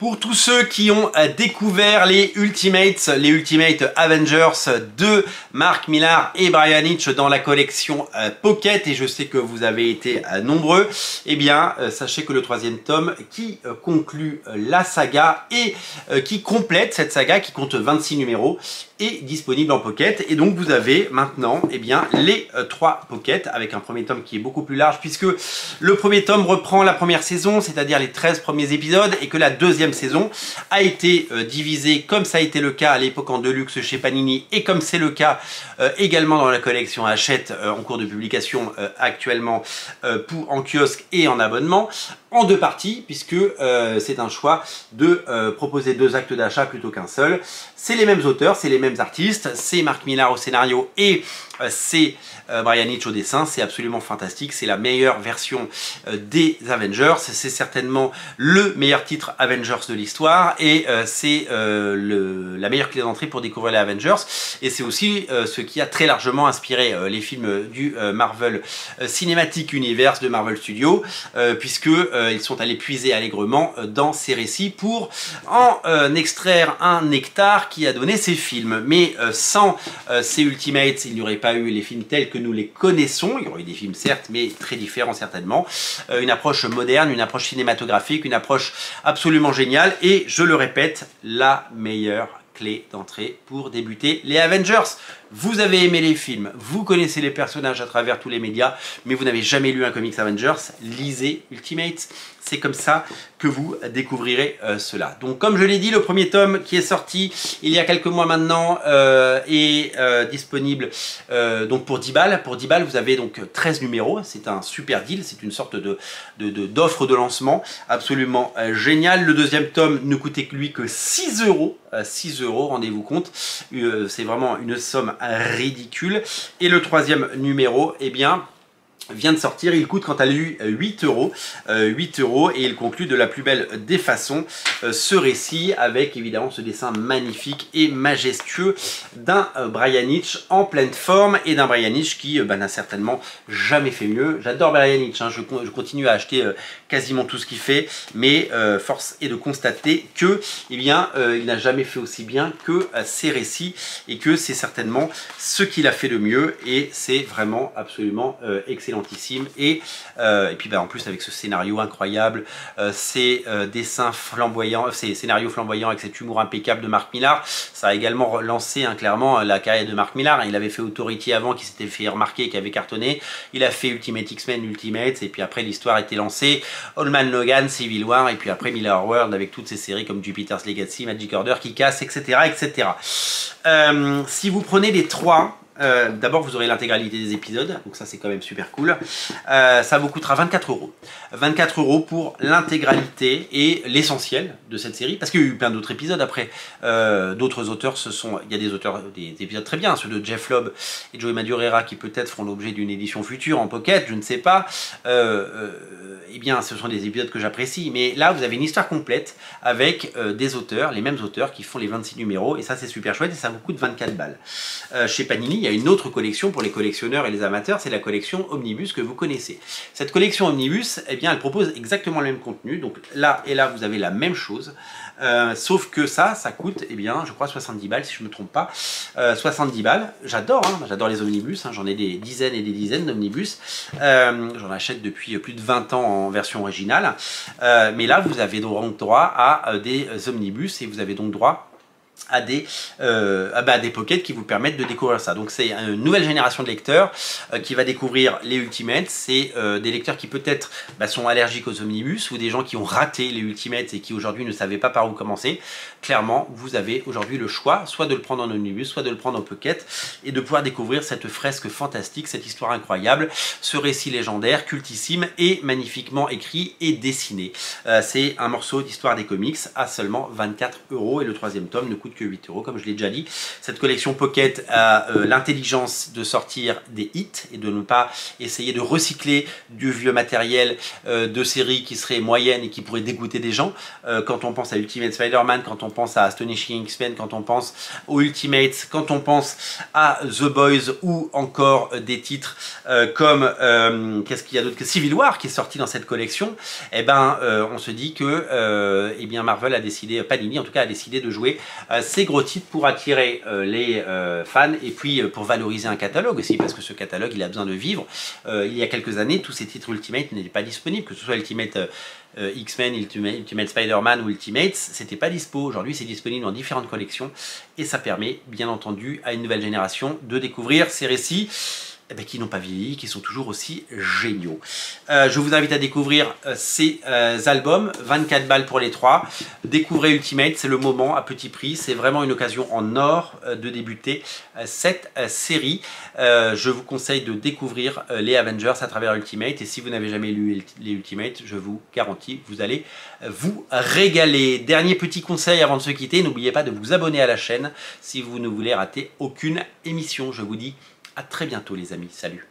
Pour tous ceux qui ont découvert les Ultimate Avengers de Mark Millar et Bryan Hitch dans la collection Pocket, et je sais que vous avez été nombreux, eh bien sachez que le troisième tome qui conclut la saga et qui complète cette saga qui compte 26 numéros est disponible en Pocket. Et donc vous avez maintenant eh bien, les 3 Pocket avec un premier tome qui est beaucoup plus large, puisque le premier tome reprend la première saison, c'est-à-dire les 13 premiers épisodes, et que la deuxième saison a été divisée, comme ça a été le cas à l'époque en Deluxe chez Panini, et comme c'est le cas également dans la collection Hachette en cours de publication actuellement en kiosque et en abonnement, en 2 parties, puisque c'est un choix de proposer 2 actes d'achat plutôt qu'un seul. C'est les mêmes auteurs, c'est les mêmes artistes, c'est Mark Millar au scénario et c'est Bryan Hitch au dessin. C'est absolument fantastique, c'est la meilleure version des Avengers, c'est certainement le meilleur titre Avengers de l'histoire, et c'est la meilleure clé d'entrée pour découvrir les Avengers, et c'est aussi ce qui a très largement inspiré les films du Marvel Cinematic Universe de Marvel Studios, puisque ils sont allés puiser allègrement dans ces récits pour en extraire un nectar qui a donné ces films. Mais sans ces Ultimates, il n'y aurait pas eu les films tels que nous les connaissons. Il y aurait eu des films certes, mais très différents certainement. Une approche moderne, une approche cinématographique, une approche absolument géniale, et je le répète, la meilleure clé d'entrée pour débuter les Avengers. Vous avez aimé les films, vous connaissez les personnages à travers tous les médias, mais vous n'avez jamais lu un comics Avengers, lisez Ultimate. C'est comme ça que vous découvrirez cela. Donc comme je l'ai dit, le premier tome qui est sorti il y a quelques mois maintenant est disponible donc pour 10 balles. Pour 10 balles, vous avez donc 13 numéros. C'est un super deal, c'est une sorte d'offre de lancement absolument génial. Le deuxième tome ne coûtait lui que 6 euros. 6 euros, rendez-vous compte. C'est vraiment une somme ridicule. Et le troisième numéro, eh bien, vient de sortir, il coûte quant à lui 8 euros, et il conclut de la plus belle des façons ce récit, avec évidemment ce dessin magnifique et majestueux d'un Bryan Hitch en pleine forme, et d'un Bryan Hitch qui n'a certainement jamais fait mieux. J'adore Bryan Hitch, hein, je continue à acheter quasiment tout ce qu'il fait, mais force est de constater que eh bien, il n'a jamais fait aussi bien que ses récits, et que c'est certainement ce qu'il a fait de mieux, et c'est vraiment absolument excellent. Et puis en plus avec ce scénario incroyable, ces dessins flamboyants, ces scénarios flamboyants avec cet humour impeccable de Mark Millar, ça a également lancé clairement la carrière de Mark Millar. Il avait fait Authority avant, qui s'était fait remarquer, qui avait cartonné. Il a fait Ultimate X-Men, Ultimate, et puis après l'histoire était lancée. Old Man Logan, Civil War, et puis après Millar World avec toutes ces séries comme Jupiter's Legacy, Magic Order, Kick-Ass, etc., etc. Si vous prenez les 3, d'abord vous aurez l'intégralité des épisodes, donc ça c'est quand même super cool. Ça vous coûtera 24 euros. 24 euros pour l'intégralité et l'essentiel de cette série, parce qu'il y a eu plein d'autres épisodes après. D'autres auteurs il y a des auteurs, des épisodes très bien, ceux de Jeff Lobb et Joey Madureira qui peut-être feront l'objet d'une édition future en Pocket, je ne sais pas. Eh bien ce sont des épisodes que j'apprécie, mais là vous avez une histoire complète avec des auteurs, les mêmes auteurs qui font les 26 numéros, et ça c'est super chouette, et ça vous coûte 24 balles. Chez Panini, il y a une autre collection pour les collectionneurs et les amateurs, c'est la collection Omnibus que vous connaissez. Cette collection Omnibus, eh bien, elle propose exactement le même contenu, donc là et là vous avez la même chose, sauf que ça coûte, eh bien, je crois 70 balles si je ne me trompe pas. 70 balles, j'adore, hein, j'adore les omnibus, hein, j'en ai des dizaines et des dizaines d'omnibus, j'en achète depuis plus de 20 ans en version originale, mais là vous avez donc droit à des omnibus, et vous avez donc droit à des pockets qui vous permettent de découvrir ça. Donc c'est une nouvelle génération de lecteurs qui va découvrir les Ultimates. C'est des lecteurs qui peut-être sont allergiques aux omnibus, ou des gens qui ont raté les Ultimates et qui aujourd'hui ne savaient pas par où commencer. Clairement, vous avez aujourd'hui le choix, soit de le prendre en omnibus, soit de le prendre en pocket, et de pouvoir découvrir cette fresque fantastique, cette histoire incroyable, ce récit légendaire, cultissime et magnifiquement écrit et dessiné. C'est un morceau d'histoire des comics à seulement 24 euros, et le troisième tome ne coûte coûte que 8 € comme je l'ai déjà dit. Cette collection Pocket a l'intelligence de sortir des hits et de ne pas essayer de recycler du vieux matériel de séries qui seraient moyennes et qui pourraient dégoûter des gens. Quand on pense à Ultimate Spider-Man, quand on pense à Astonishing X-Men, quand on pense aux Ultimates, quand on pense à The Boys ou encore des titres comme qu'est-ce qu'il y a d'autre que Civil War qui est sorti dans cette collection, eh ben on se dit que eh bien Marvel a décidé, Panini en tout cas a décidé de jouer ces gros titres pour attirer les fans et puis pour valoriser un catalogue aussi, parce que ce catalogue il a besoin de vivre. Il y a quelques années, tous ces titres Ultimate n'étaient pas disponibles, que ce soit Ultimate X-Men, Ultimate Spider-Man ou Ultimates, c'était pas dispo. Aujourd'hui c'est disponible dans différentes collections et ça permet bien entendu à une nouvelle génération de découvrir ces récits qui n'ont pas vieilli, qui sont toujours aussi géniaux. Je vous invite à découvrir ces albums, 24 balles pour les 3. Découvrez Ultimate, c'est le moment à petit prix. C'est vraiment une occasion en or de débuter cette série. Je vous conseille de découvrir les Avengers à travers Ultimate. Et si vous n'avez jamais lu les Ultimate, je vous garantis, vous allez vous régaler. Dernier petit conseil avant de se quitter, n'oubliez pas de vous abonner à la chaîne si vous ne voulez rater aucune émission. Je vous dis à très bientôt les amis, salut.